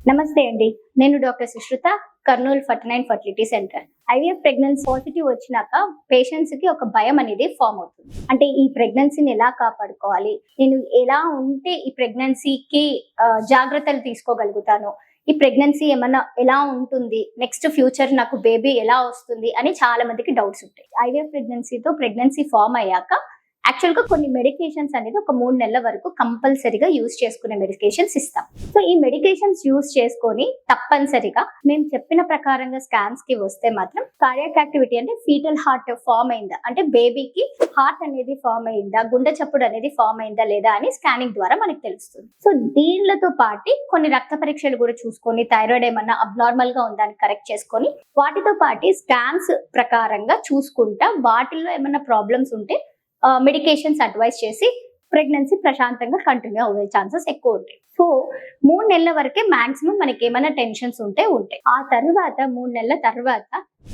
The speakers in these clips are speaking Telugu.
నమస్తే అండి. నేను doctor Sushruta, Kurnool 49 fertility centre. IVF pregnancy positive వచ్చినాక పేషెంట్స్ కి ఒక భయం అనేది ఫామ్ అవుతుంది. అంటే ఈ ప్రెగ్నెన్సీని ఎలా కాపాడుకోవాలి, నేను ఎలా ఉంటే ఈ ప్రెగ్నెన్సీకి జాగ్రత్తలు తీసుకోగలుగుతాను, ఈ ప్రెగ్నెన్సీ ఏమన్నా ఎలా ఉంటుంది, నెక్స్ట్ ఫ్యూచర్ నాకు బేబీ ఎలా వస్తుంది అని చాలా మందికి డౌట్స్ ఉంటాయి. ఐవీఎఫ్ ప్రెగ్నెన్సీ ఫామ్ అయ్యాక యాక్చువల్ గా కొన్ని మెడికేషన్స్ అనేది ఒక 3 నెలల వరకు కంపల్సరీగా యూజ్ చేసుకునే మెడికేషన్స్ ఇస్తాం. సో ఈ మెడికేషన్స్ యూజ్ చేసుకొని తప్పనిసరిగా మేము చెప్పిన ప్రకారంగా స్కాన్స్ కి వస్తే మాత్రం కార్డియాక్ యాక్టివిటీ అంటే ఫీటల్ హార్ట్ ఫామ్ అయిందా, అంటే బేబీకి హార్ట్ అనేది ఫామ్ అయిందా, గుండె చప్పుడు అనేది ఫామ్ అయిందా లేదా అని స్కానింగ్ ద్వారా మనకి తెలుస్తుంది. సో దీనితో పాటు కొన్ని రక్త పరీక్షలు కూడా చూసుకొని థైరాయిడ్ ఏమన్నా అబ్నార్మల్ గా ఉందని కరెక్ట్ చేసుకొని వాటితో పాటు స్కాన్స్ ప్రకారంగా చూసుకుంటా వాటిల్లో ఏమన్నా ప్రాబ్లమ్స్ ఉంటే మెడికేషన్స్ అడ్వైస్ చేసి ప్రెగ్నెన్సీ ప్రశాంతంగా కంటిన్యూ అయ్యే ఛాన్సెస్ ఎక్కువ ఉంటాయి. సో 3 నెలల వరకే మాక్సిమం మనకి ఏమైనా టెన్షన్స్ ఉంటాయి. ఆ తర్వాత 3 నెలల తర్వాత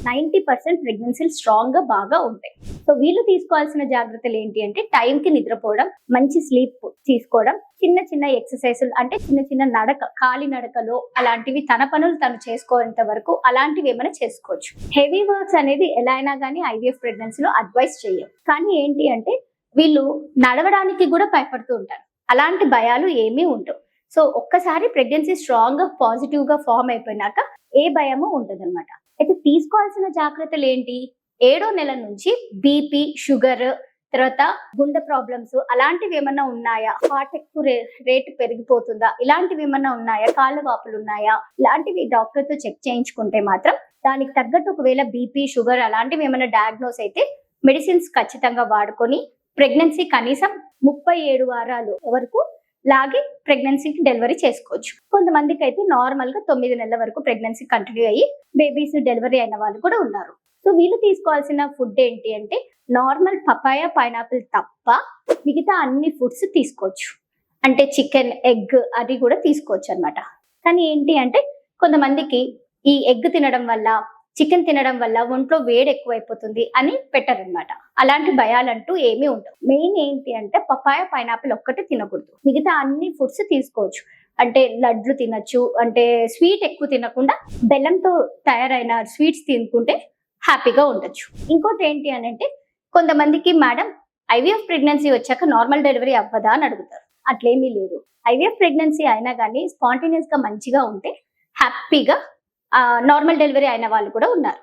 90% ప్రెగ్నెన్సీలు స్ట్రాంగ్ గా బాగా ఉంటాయి. సో వీళ్ళు తీసుకోవాల్సిన జాగ్రత్తలు ఏంటి అంటే టైంకి నిద్రపోవడం, మంచి స్లీప్ తీసుకోవడం, చిన్న చిన్న ఎక్సర్సైజులు అంటే చిన్న నడక, కాలి నడకలో అలాంటివి తన పనులు తను చేసుకోనంత వరకు అలాంటివి ఏమైనా చేసుకోవచ్చు. హెవీ వర్క్స్ అనేది ఎలా అయినా కానీ ఐవీఎఫ్ ప్రెగ్నెన్సీలో అడ్వైస్ చేయం. కానీ ఏంటి అంటే వీళ్ళు నడవడానికి కూడా భయపడుతూ ఉంటారు. అలాంటి భయాలు ఏమీ ఉండవు. సో ఒక్కసారి ప్రెగ్నెన్సీ స్ట్రాంగ్ గా పాజిటివ్ గా ఫామ్ అయిపోయినాక ఏ భయము ఉండదన్నమాట. అయితే తీసుకోవాల్సిన జాగ్రత్తలు ఏంటి? 7వ నెల నుంచి బీపీ, షుగర్, తర్వాత గుండె ప్రాబ్లమ్స్ అలాంటివి ఏమన్నా ఉన్నాయా, హార్ట్ ఎక్కువ రేటు పెరిగిపోతుందా, ఇలాంటివి ఏమన్నా ఉన్నాయా, కాళ్ళ వాపులు ఉన్నాయా, ఇలాంటివి డాక్టర్ తో చెక్ చేయించుకుంటే మాత్రం దానికి తగ్గట్టు ఒకవేళ బీపీ, షుగర్ అలాంటివి ఏమన్నా డయాగ్నోస్ అయితే మెడిసిన్స్ ఖచ్చితంగా వాడుకొని ప్రెగ్నెన్సీ కనీసం 37 వారాలు వరకు లాగి ప్రెగ్నెన్సీకి డెలివరీ చేసుకోవచ్చు. కొంతమందికి అయితే నార్మల్ గా 9 నెలల వరకు ప్రెగ్నెన్సీ కంటిన్యూ అయ్యి బేబీస్ డెలివరీ అయిన వాళ్ళు కూడా ఉన్నారు. సో వీళ్ళు తీసుకోవాల్సిన ఫుడ్ ఏంటి అంటే నార్మల్ పపాయ, పైనాపిల్ తప్ప మిగతా అన్ని ఫుడ్స్ తీసుకోవచ్చు. అంటే చికెన్, ఎగ్ అది కూడా తీసుకోవచ్చు అనమాట. కానీ ఏంటి అంటే కొంతమందికి ఈ ఎగ్ తినడం వల్ల, చికెన్ తినడం వల్ల ఒంట్లో వేడి ఎక్కువైపోతుంది అని పెట్టారనమాట. అలాంటి భయాలంటూ ఏమీ ఉండవు. మెయిన్ ఏంటి అంటే పపాయ, పైనాపిల్ ఒక్కటే తినకూడదు, మిగతా అన్ని ఫుడ్స్ తీసుకోవచ్చు. అంటే లడ్లు తినచ్చు, అంటే స్వీట్ ఎక్కువ తినకుండా బెల్లంతో తయారైన స్వీట్స్ తినుకుంటే హ్యాపీగా ఉండొచ్చు. ఇంకోటి ఏంటి అని అంటే కొంతమందికి మేడం ఐవీఎఫ్ ప్రెగ్నెన్సీ వచ్చాక నార్మల్ డెలివరీ అవ్వదా అని అడుగుతారు. అట్లేమీ లేదు. ఐవీఎఫ్ ప్రెగ్నెన్సీ అయినా కానీ స్పాంటేనియస్ గా మంచిగా ఉంటే హ్యాపీగా నార్మల్ డెలివరీ అయిన వాళ్ళు కూడా ఉన్నారు.